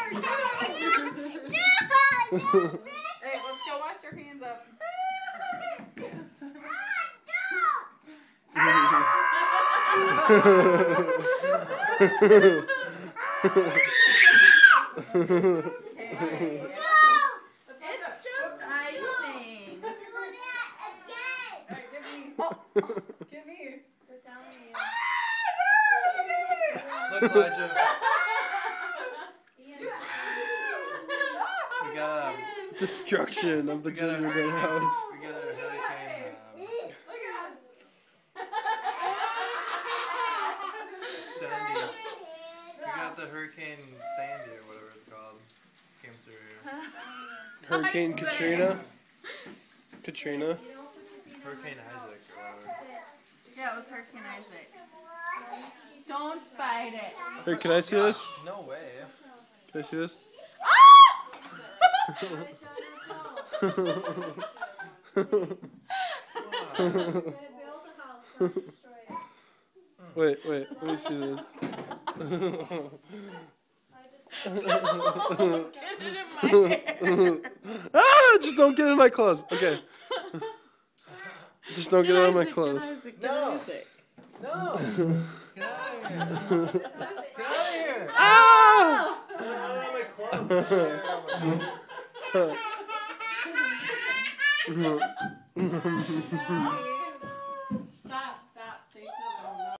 Hey, let's go wash your hands up. It's just icing. Give me. Sit down. Look, Elijah. We got a Destruction of the gingerbread house. We got a hurricane. Sandy. We got the Hurricane Sandy or whatever it's called. Came through here. Hurricane Katrina. Katrina. Hurricane Isaac or whatever. Yeah, it was Hurricane Isaac. Don't bite it. Hey, can I see this? No way. Can I see this? Wait, let me see this. Get it in my hair. Just don't get in my clothes. Okay. Just don't get it in my clothes. No. No. Get out of here. Get out of here. Ah! Get out of my clothes.